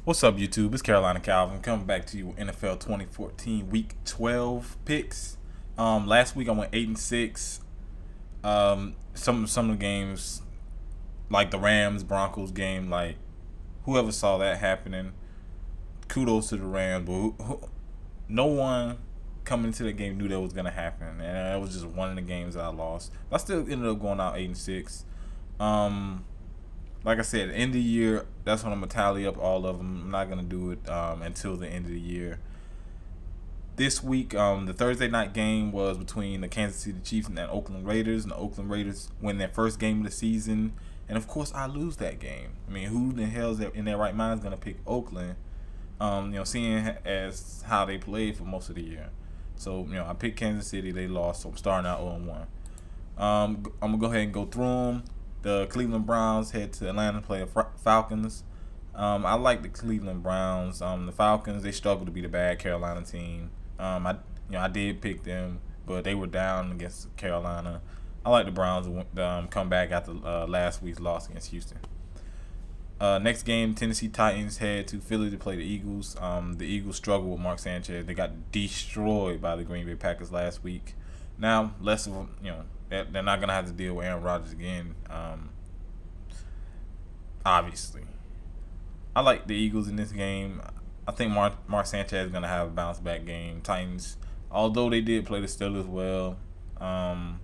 What's up, YouTube? It's Carolina Calvin coming back to you with NFL 2014 Week 12 picks. Last week I went 8-6. Some of the games, like the Rams Broncos game, like whoever saw that happening, kudos to the Rams. But no one coming into the game knew that was gonna happen, and that was just one of the games that I lost. But I still ended up going out 8-6. Like I said, end of the year, that's when I'm gonna tally up all of them. I'm not gonna do it until the end of the year. This week, the Thursday night game was between the Kansas City Chiefs and the Oakland Raiders, and the Oakland Raiders win their first game of the season. And of course, I lose that game. I mean, who the hell's in their right mind is gonna pick Oakland? Seeing as how they played for most of the year. So, I picked Kansas City. They lost, so I'm starting out 0-1. I'm gonna go ahead and go through them. The Cleveland Browns head to Atlanta to play the Falcons. I like the Cleveland Browns. The Falcons, they struggle to be the bad Carolina team. I did pick them, but they were down against Carolina. I like the Browns to come back after last week's loss against Houston. Next game, Tennessee Titans head to Philly to play the Eagles. The Eagles struggled with Mark Sanchez. They got destroyed by the Green Bay Packers last week. Now, less of they're not gonna have to deal with Aaron Rodgers again. Obviously, I like the Eagles in this game. I think Mark Sanchez is gonna have a bounce back game. Titans, although they did play the Steelers well, I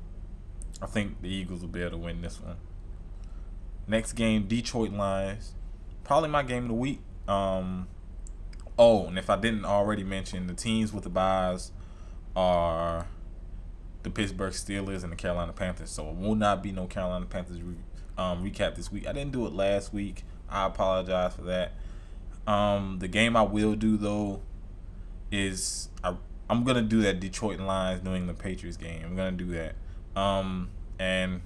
think the Eagles will be able to win this one. Next game, Detroit Lions, probably my game of the week. And if I didn't already mention, the teams with the byes are the Pittsburgh Steelers and the Carolina Panthers. So it will not be no Carolina Panthers recap this week. I didn't do it last week. I apologize for that. The game I will do though is I'm gonna do that Detroit Lions New England Patriots game. I'm gonna do that. And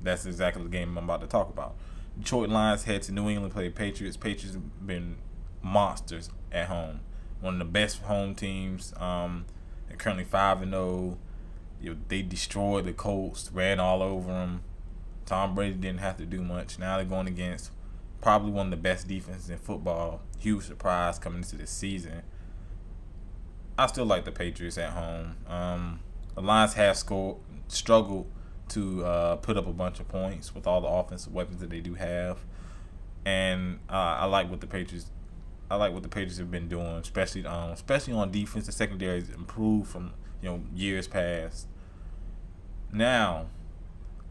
that's exactly the game I'm about to talk about. Detroit Lions head to New England play Patriots. Patriots have been monsters at home. One of the best home teams. They're currently 5-0. They destroyed the Colts, ran all over them. Tom Brady didn't have to do much. Now they're going against probably one of the best defenses in football. Huge surprise coming into this season. I still like the Patriots at home. The Lions have struggled to put up a bunch of points with all the offensive weapons that they do have, and I like what the Patriots. I like what the Patriots have been doing, especially on defense. The secondary has improved from years past. Now,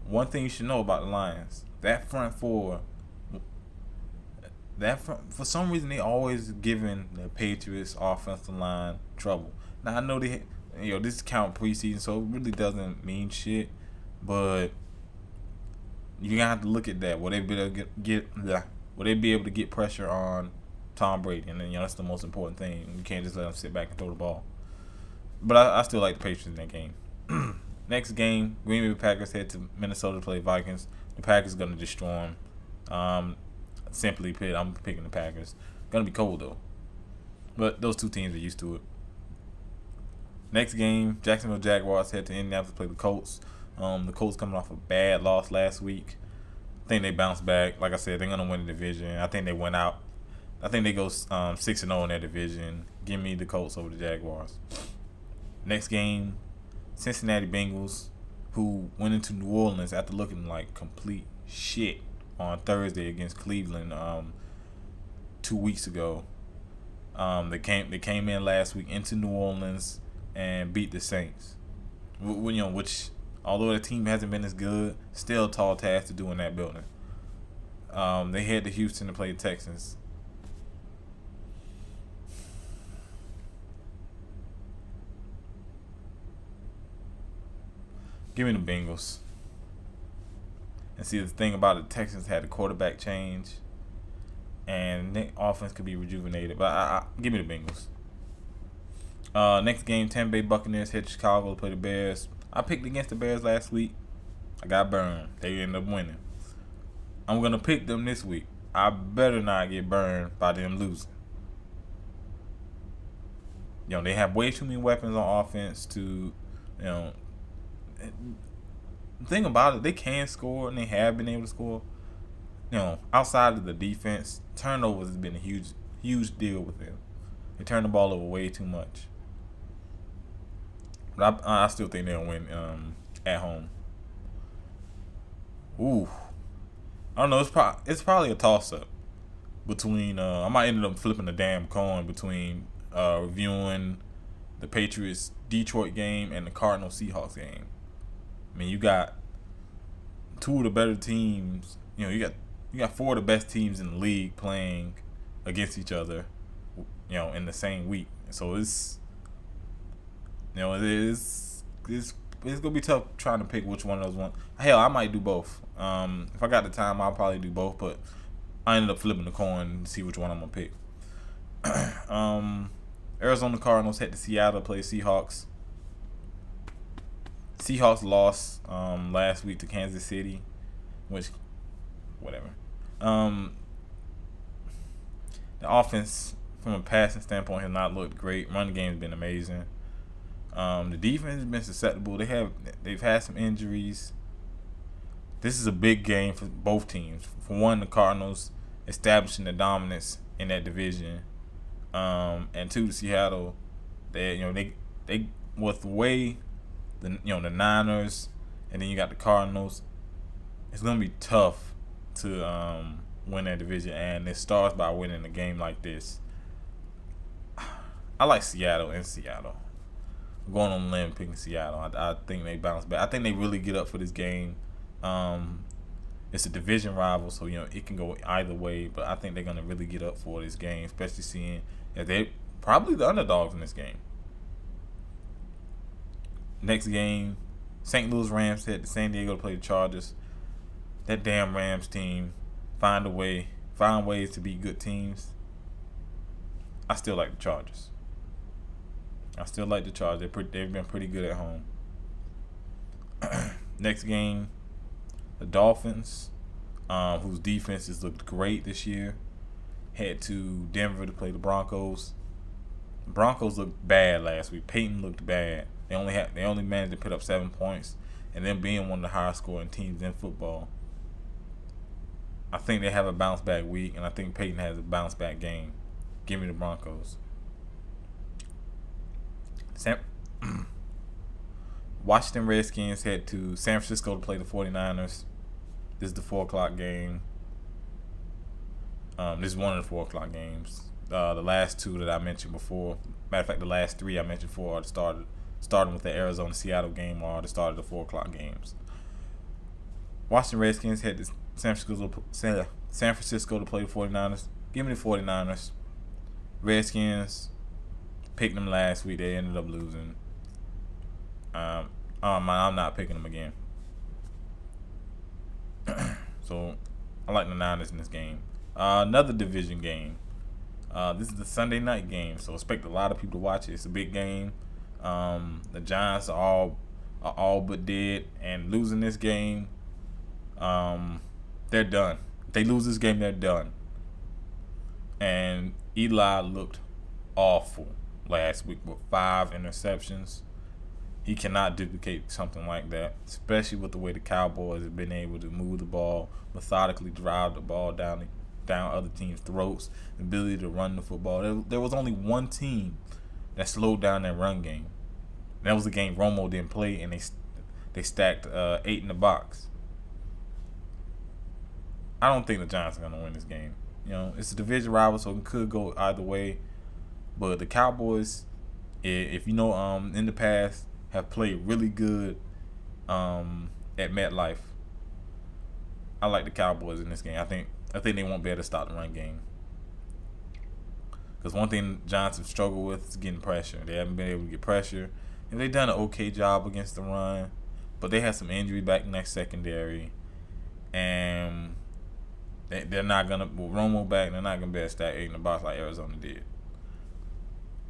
one thing you should know about the Lions: that front four. For some reason, they always giving the Patriots offensive line trouble. Now I know this count preseason, so it really doesn't mean shit. But you're gonna have to look at that. Will they be able to get pressure on Tom Brady? And then that's the most important thing. You can't just let him sit back and throw the ball. But I still like the Patriots in that game. Next game, Green Bay Packers head to Minnesota to play Vikings. The Packers gonna destroy them. Simply put, I'm picking the Packers. Gonna be cold though, but those two teams are used to it. Next game, Jacksonville Jaguars head to Indianapolis to play the Colts. The Colts coming off a bad loss last week. I think they bounced back. Like I said, they're gonna win the division. I think they went out. I think they go 6-0 in their division. Give me the Colts over the Jaguars. Next game, Cincinnati Bengals, who went into New Orleans after looking like complete shit on Thursday against Cleveland 2 weeks ago. They came in last week into New Orleans and beat the Saints. Which although the team hasn't been as good, still a tall task to do in that building. They head to Houston to play the Texans. Give me the Bengals. And see, the thing about the Texans had a quarterback change, and the offense could be rejuvenated. But give me the Bengals. Next game, Tampa Bay Buccaneers head to Chicago to play the Bears. I picked against the Bears last week. I got burned. They ended up winning. I'm going to pick them this week. I better not get burned by them losing. They have way too many weapons on offense to, the thing about it, they can score and they have been able to score. Outside of the defense, turnovers has been a huge huge deal with them. They turn the ball over way too much. But I still think they'll win at home. Ooh, I don't know. It's probably a toss up between. I might end up flipping the damn coin between reviewing the Patriots Detroit game and the Cardinals Seahawks game. I mean, you got two of the better teams. You got four of the best teams in the league playing against each other. In the same week. So it's gonna be tough trying to pick which one of those ones. Hell, I might do both. If I got the time, I'll probably do both. But I ended up flipping the coin to see which one I'm gonna pick. Arizona Cardinals head to Seattle to play Seahawks. Seahawks lost last week to Kansas City, which whatever. The offense from a passing standpoint has not looked great. Run game's been amazing. The defense has been susceptible. They've had some injuries. This is a big game for both teams. For one, the Cardinals establishing the dominance in that division, and two, the Seattle. They with the way the Niners, and then you got the Cardinals. It's gonna be tough to win that division, and it starts by winning a game like this. I like Seattle in Seattle. I'm going on a limb picking Seattle. I think they bounce back. I think they really get up for this game. It's a division rival, so it can go either way. But I think they're gonna really get up for this game, especially seeing that they're probably the underdogs in this game. Next game, St. Louis Rams head to San Diego to play the Chargers. That damn Rams team find ways to be good teams. I still like the Chargers. They've been pretty good at home. Next game, the Dolphins, whose defense has looked great this year, head to Denver to play the Broncos. The Broncos looked bad last week. Peyton looked bad. They only managed to put up 7 points, and them being one of the highest scoring teams in football. I think they have a bounce back week, and I think Peyton has a bounce back game. Give me the Broncos. Washington Redskins head to San Francisco to play the 49ers. This is the 4 o'clock game. This is one of the 4 o'clock games. The last two that I mentioned before, matter of fact, the last three I mentioned before are starting with the Arizona-Seattle game or the start of the 4 o'clock games. Washington Redskins head to San Francisco to play the 49ers. Give me the 49ers. Redskins picked them last week. They ended up losing. I'm not picking them again. So I like the Niners in this game. Another division game. This is the Sunday night game, so expect a lot of people to watch it. It's a big game. The Giants are all but dead, and losing this game, they're done. If they lose this game, they're done. And Eli looked awful last week with 5 interceptions. He cannot duplicate something like that, especially with the way the Cowboys have been able to move the ball, methodically drive the ball down other teams' throats, the ability to run the football. There was only one team that slowed down that run game. And that was the game Romo didn't play, and they stacked 8 in the box. I don't think the Giants are going to win this game. It's a division rival, so it could go either way. But the Cowboys, if in the past, have played really good at MetLife. I like the Cowboys in this game. I think they won't be able to stop the run game. Because one thing the Giants have struggled with is getting pressure. They haven't been able to get pressure. And they've done an okay job against the run. But they had some injury back in that secondary. And they're not going to, with Romo back, they're not going to be able to stack 8 in the box like Arizona did.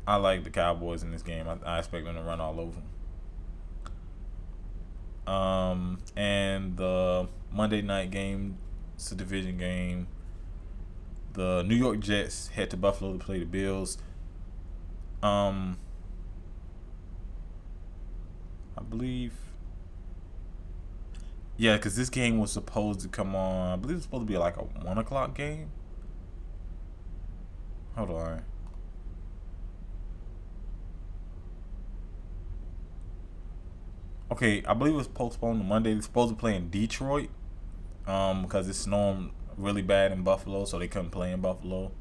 I like the Cowboys in this game. I expect them to run all over them. And the Monday night game, it's a division game. The New York Jets head to Buffalo to play the Bills. I believe, because this game was supposed to come on. I believe it was supposed to be like a 1 o'clock game. Hold on. Okay, I believe it was postponed to Monday. They're supposed to play in Detroit, because it's snowing really bad in Buffalo, so they couldn't play in Buffalo.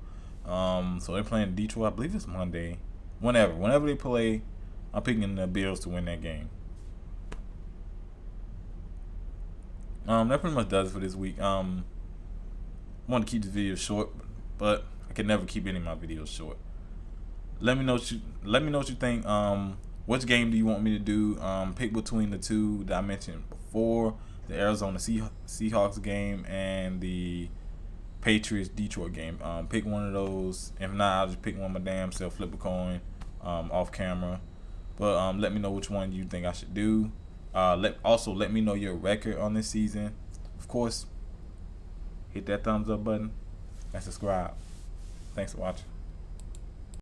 So they're playing Detroit. I believe it's Monday. Whenever they play, I'm picking the Bills to win that game. That pretty much does it for this week. I want to keep this video short, but I can never keep any of my videos short. Let me know what you think. Which game do you want me to do? Pick between the two that I mentioned before, the Arizona Seahawks game and the Patriots Detroit game. Pick one of those. If not, I'll just pick one my damn self, flip a coin, off camera. But let me know which one you think I should do. Let me know your record on this season. Of course, hit that thumbs up button and subscribe. Thanks for watching.